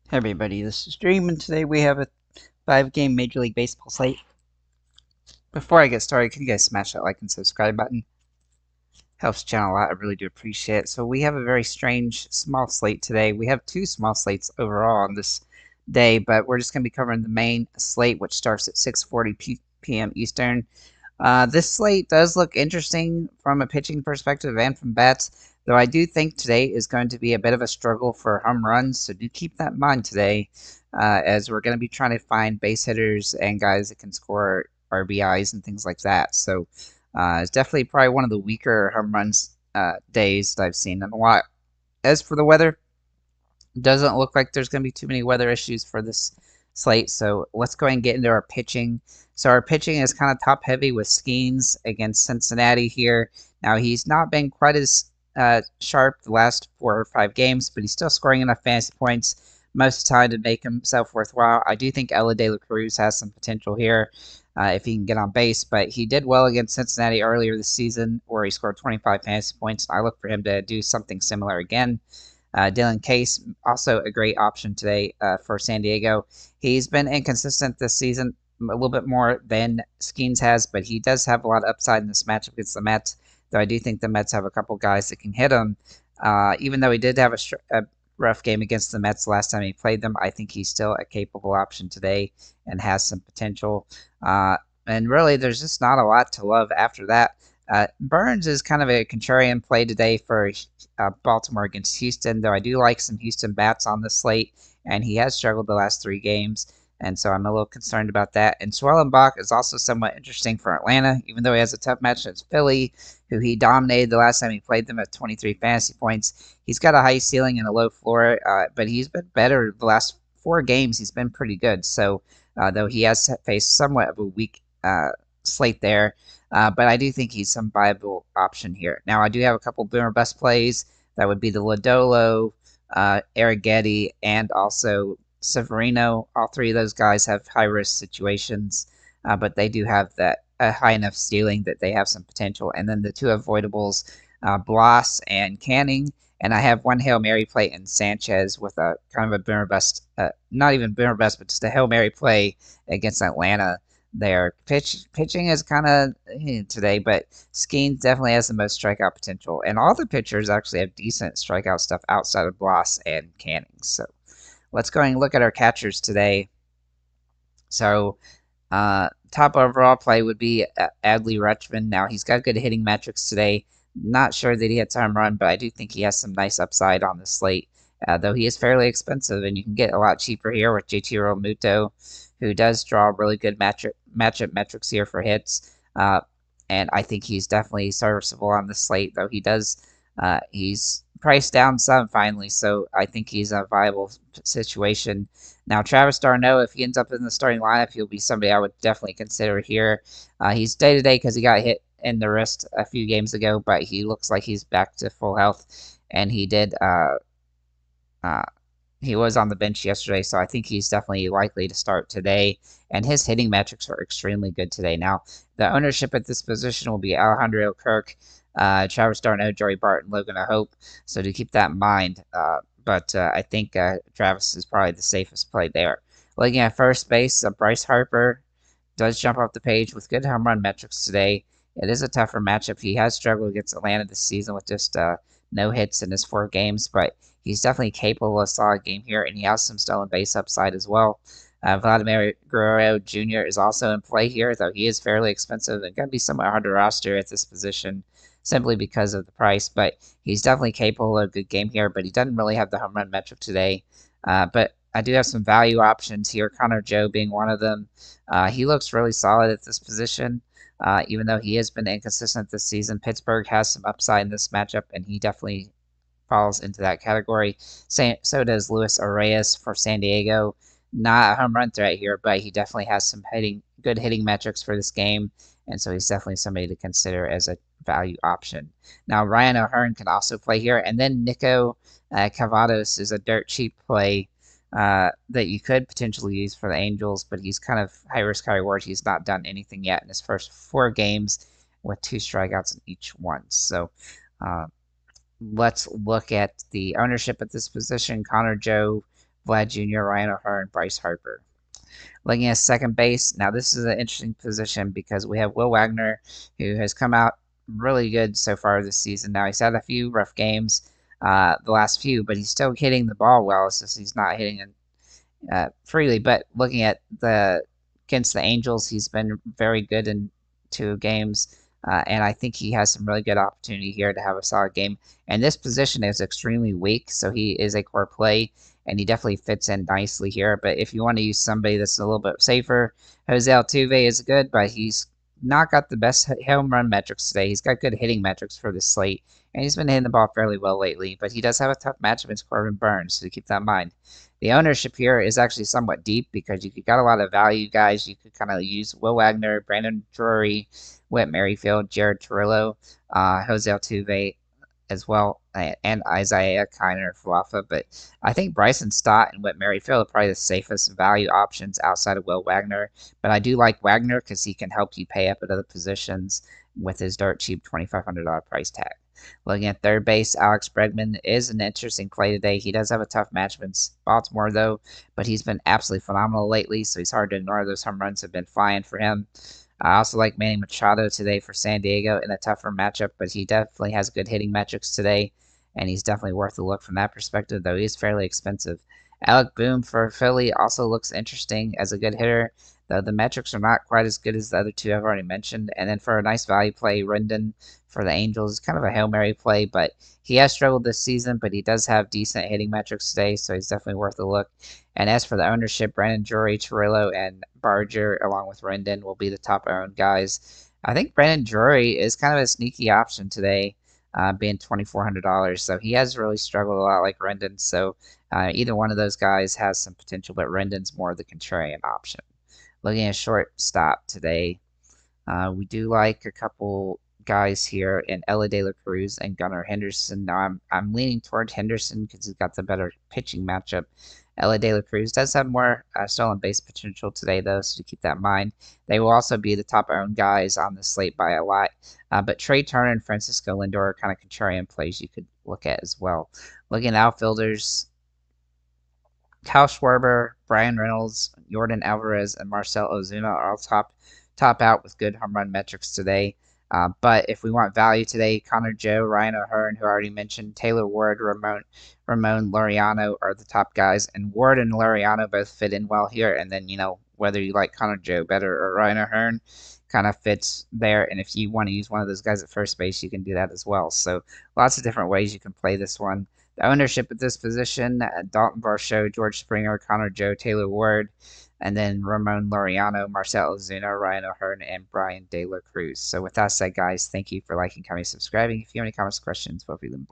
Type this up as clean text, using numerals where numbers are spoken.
Hey everybody, this is Dream, and today we have a 5-game Major League Baseball slate. Before I get started, can you guys smash that like and subscribe button? Helps the channel a lot, I really do appreciate it. So we have a very strange small slate today. We have two small slates overall on this day, but we're just going to be covering the main slate, which starts at 6:40 p.m. Eastern. This slate does look interesting from a pitching perspective and from bats, though I do think today is going to be a bit of a struggle for home runs, so do keep that in mind today, as we're going to be trying to find base hitters and guys that can score RBIs and things like that. So it's definitely probably one of the weaker home runs days that I've seen in a while. As for the weather, doesn't look like there's going to be too many weather issues for this slate. So let's go ahead and get into our pitching. So our pitching is kind of top heavy with Skeens against Cincinnati here. Now he's not been quite as sharp the last 4 or 5 games, but he's still scoring enough fantasy points most of the time to make himself worthwhile. I do think Ella De La Cruz has some potential here if he can get on base, but he did well against Cincinnati earlier this season where he scored 25 fantasy points. I look for him to do something similar again. Dylan Case, also a great option today for San Diego. He's been inconsistent this season, a little bit more than Skeens has, but he does have a lot of upside in this matchup against the Mets, though I do think the Mets have a couple guys that can hit him. Even though he did have a rough game against the Mets last time he played them, I think he's still a capable option today and has some potential. And really, there's just not a lot to love after that. Burns is kind of a contrarian play today for Baltimore against Houston, though I do like some Houston bats on the slate, and he has struggled the last 3 games, and so I'm a little concerned about that. And Swellenbach is also somewhat interesting for Atlanta, even though he has a tough match against Philly, who he dominated the last time he played them at 23 fantasy points. He's got a high ceiling and a low floor, but he's been better the last 4 games. He's been pretty good, so though he has faced somewhat of a weak slate there. But I do think he's some viable option here. Now, I do have a couple boomer bust plays. That would be the Lodolo, Arrighetti, and also Severino. All three of those guys have high risk situations, but they do have that a high enough ceiling that they have some potential. And then the two avoidables, Bloss and Canning. And I have one Hail Mary play in Sanchez with a kind of a boomer bust, not even boomer bust, but just a Hail Mary play against Atlanta there. Pitching is kind of today, but Skeens definitely has the most strikeout potential, and all the pitchers actually have decent strikeout stuff outside of Bloss and Canning. So let's go and look at our catchers today. So top overall play would be Adley Rutschman. Now he's got good hitting metrics today. Not sure that he hits a home run, but I do think he has some nice upside on the slate. Though he is fairly expensive, and you can get a lot cheaper here with JT Realmuto, who does draw really good matchup metrics here for hits. And I think he's definitely serviceable on the slate, though he's priced down some finally, so I think he's a viable situation. Now, Travis d'Arnaud, if he ends up in the starting lineup, he'll be somebody I would definitely consider here. He's day-to-day because he got hit in the wrist a few games ago, but he looks like he's back to full health, and he was on the bench yesterday, so I think he's definitely likely to start today. And his hitting metrics are extremely good today. Now, the ownership at this position will be Alejandro Kirk, Travis d'Arnaud, Joey Barton, Logan Hope. So to keep that in mind. But I think Travis is probably the safest play there. Looking at first base, Bryce Harper does jump off the page with good home run metrics today. It is a tougher matchup. He has struggled against Atlanta this season with just no hits in his 4 games, but he's definitely capable of a solid game here, and he has some stolen base upside as well. Vladimir Guerrero Jr. is also in play here, though he is fairly expensive and going to be somewhat hard to roster at this position simply because of the price, but he's definitely capable of a good game here, but he doesn't really have the home run metric today. But I do have some value options here, Connor Joe being one of them. He looks really solid at this position. Even though he has been inconsistent this season, Pittsburgh has some upside in this matchup, and he definitely falls into that category. So does Luis Arias for San Diego. Not a home run threat here, but he definitely has some good hitting metrics for this game, and so he's definitely somebody to consider as a value option. Now, Ryan O'Hearn can also play here, and then Nico Cavados is a dirt cheap play that you could potentially use for the Angels, but he's kind of high risk, high reward. He's not done anything yet in his first 4 games with 2 strikeouts in each one. So let's look at the ownership at this position. Connor Joe Vlad Jr., Ryan O'Hearn, Bryce Harper. Looking at second base, now this is an interesting position because we have Will Wagner, who has come out really good so far this season. Now he's had a few rough games, the last few, but he's still hitting the ball well. It's just he's not hitting freely. But looking at the against the Angels, he's been very good in 2 games, and I think he has some really good opportunity here to have a solid game. And this position is extremely weak, so he is a core play, and he definitely fits in nicely here. But if you want to use somebody that's a little bit safer, Jose Altuve is good, but he's not got the best home run metrics today. He's got good hitting metrics for this slate, and he's been hitting the ball fairly well lately. But he does have a tough matchup against Corbin Burns, so keep that in mind. The ownership here is actually somewhat deep because you got a lot of value guys. You could kind of use Will Wagner, Brandon Drury, Whit Merrifield, Jared Turillo, Jose Altuve as well, and Isaiah Kiner Falafa. But I think Bryson Stott and Whit Merrifield are probably the safest value options outside of Will Wagner. But I do like Wagner because he can help you pay up at other positions with his dirt cheap $2,500 price tag. Looking at third base, Alex Bregman is an interesting play today. He does have a tough match against Baltimore, though, but he's been absolutely phenomenal lately, so he's hard to ignore. Those home runs have been flying for him. I also like Manny Machado today for San Diego in a tougher matchup, but he definitely has good hitting metrics today, and he's definitely worth a look from that perspective, though he's fairly expensive. Alec Boom for Philly also looks interesting as a good hitter, though the metrics are not quite as good as the other two I've already mentioned. And then for a nice value play, Rendon for the Angels is kind of a Hail Mary play, but he has struggled this season, but he does have decent hitting metrics today, so he's definitely worth a look. And as for the ownership, Brandon Drury, Turillo, and Barger, along with Rendon, will be the top owned guys. I think Brandon Drury is kind of a sneaky option today, being $2,400. So he has really struggled a lot like Rendon. So either one of those guys has some potential, but Rendon's more the contrarian option. Looking at shortstop today, we do like a couple guys here in Ella De La Cruz and Gunnar Henderson. Now I'm leaning toward Henderson because he's got the better pitching matchup. Ella De La Cruz does have more stolen base potential today, though, so to keep that in mind. They will also be the top owned guys on the slate by a lot. But Trey Turner and Francisco Lindor are kind of contrarian plays you could look at as well. Looking at outfielders, Kyle Schwarber, Brian Reynolds, Jordan Alvarez, and Marcell Ozuna are all top out with good home run metrics today. But if we want value today, Connor Joe, Ryan O'Hearn, who I already mentioned, Taylor Ward, Ramon Laureano are the top guys, and Ward and Laureano both fit in well here. And then whether you like Connor Joe better or Ryan O'Hearn, kind of fits there. And if you want to use one of those guys at first base, you can do that as well. So lots of different ways you can play this one. The ownership at this position, Dalton Varsho, George Springer, Connor Joe, Taylor Ward, and then Ramon Laureano, Marcell Ozuna, Ryan O'Hearn, and Brian De La Cruz. So with that said, guys, thank you for liking, commenting, subscribing. If you have any comments, questions, feel free to leave them below.